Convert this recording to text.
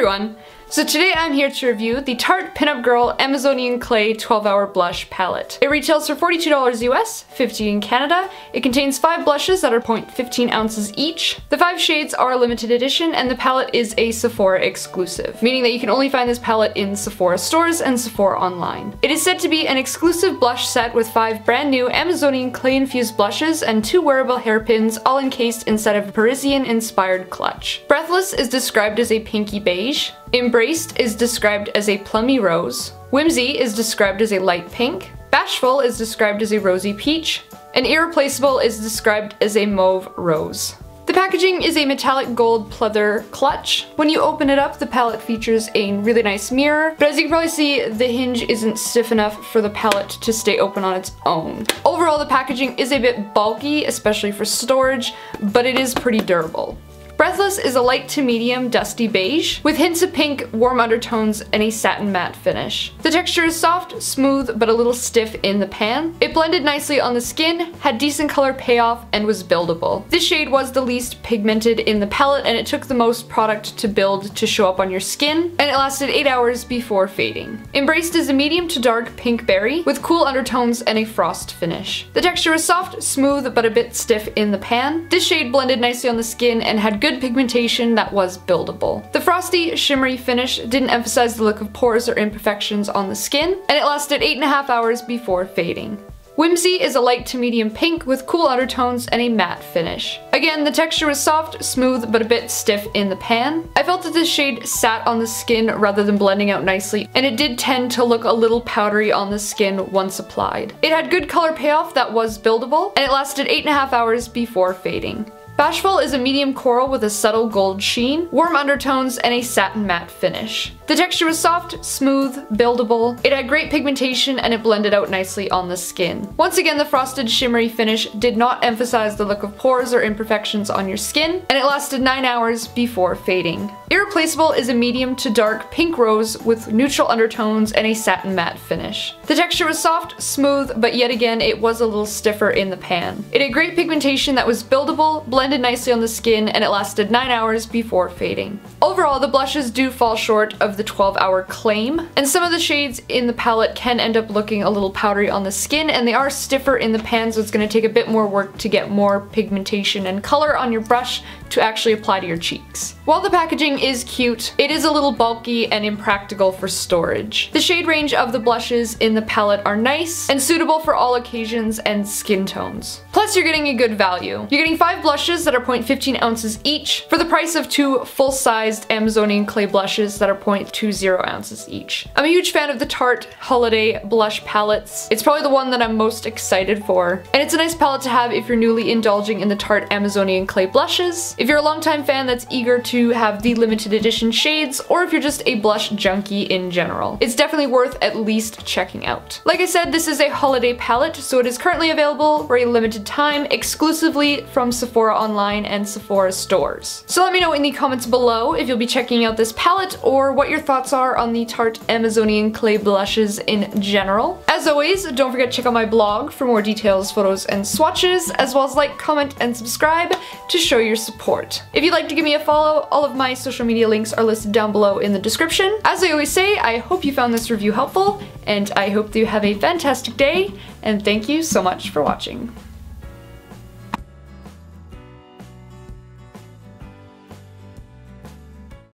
everyone! So today I'm here to review the Tarte Pinup Girl Amazonian Clay 12-Hour Blush Palette. It retails for $42 US, $50 in Canada. It contains 5 blushes that are 0.15 ounces each. The 5 shades are limited edition and the palette is a Sephora exclusive, meaning that you can only find this palette in Sephora stores and Sephora online. It is said to be an exclusive blush set with 5 brand new Amazonian clay infused blushes and 2 wearable hairpins, all encased inside of a Parisian inspired clutch. Breathless is described as a pinky beige. Embraced is described as a plummy rose. Whimsy is described as a light pink. Bashful is described as a rosy peach. And Irreplaceable is described as a mauve rose. The packaging is a metallic gold pleather clutch. When you open it up, the palette features a really nice mirror, but as you can probably see, the hinge isn't stiff enough for the palette to stay open on its own. Overall, the packaging is a bit bulky, especially for storage, but it is pretty durable. Breathless is a light to medium dusty beige, with hints of pink, warm undertones, and a satin matte finish. The texture is soft, smooth, but a little stiff in the pan. It blended nicely on the skin, had decent color payoff, and was buildable. This shade was the least pigmented in the palette, and it took the most product to build to show up on your skin, and it lasted 8 hours before fading. Embraced is a medium to dark pink berry, with cool undertones and a frost finish. The texture is soft, smooth, but a bit stiff in the pan. This shade blended nicely on the skin and had good pigmentation that was buildable. The frosty, shimmery finish didn't emphasize the look of pores or imperfections on the skin, and it lasted 8.5 hours before fading. Whimsy is a light to medium pink with cool undertones and a matte finish. Again, the texture was soft, smooth, but a bit stiff in the pan. I felt that this shade sat on the skin rather than blending out nicely, and it did tend to look a little powdery on the skin once applied. It had good color payoff that was buildable, and it lasted 8.5 hours before fading. Bashful is a medium coral with a subtle gold sheen, warm undertones, and a satin matte finish. The texture was soft, smooth, buildable. It had great pigmentation and it blended out nicely on the skin. Once again, the frosted shimmery finish did not emphasize the look of pores or imperfections on your skin, and it lasted 9 hours before fading. Irreplaceable is a medium to dark pink rose with neutral undertones and a satin matte finish. The texture was soft, smooth, but yet again it was a little stiffer in the pan. It had great pigmentation that was buildable, blended nicely on the skin, and it lasted 9 hours before fading. Overall, the blushes do fall short of the 12-hour claim, and some of the shades in the palette can end up looking a little powdery on the skin, and they are stiffer in the pan, so it's going to take a bit more work to get more pigmentation and color on your brush to actually apply to your cheeks. While the packaging is cute, it is a little bulky and impractical for storage. The shade range of the blushes in the palette are nice and suitable for all occasions and skin tones. Plus, you're getting a good value. You're getting 5 blushes that are 0.15 ounces each for the price of 2 full-sized Amazonian clay blushes that are 0.20 ounces each. I'm a huge fan of the Tarte holiday blush palettes. It's probably the one that I'm most excited for, and it's a nice palette to have if you're newly indulging in the Tarte Amazonian clay blushes, if you're a longtime fan that's eager to have the limited edition shades, or if you're just a blush junkie in general. It's definitely worth at least checking out. Like I said, this is a holiday palette, so it is currently available for a limited time exclusively from Sephora online and Sephora stores. So let me know in the comments below if you'll be checking out this palette or what your thoughts are on the Tarte Amazonian clay blushes in general. As always, don't forget to check out my blog for more details, photos, and swatches, as well as like, comment, and subscribe to show your support. If you'd like to give me a follow, all of my social media links are listed down below in the description. As I always say, I hope you found this review helpful, and I hope that you have a fantastic day, and thank you so much for watching.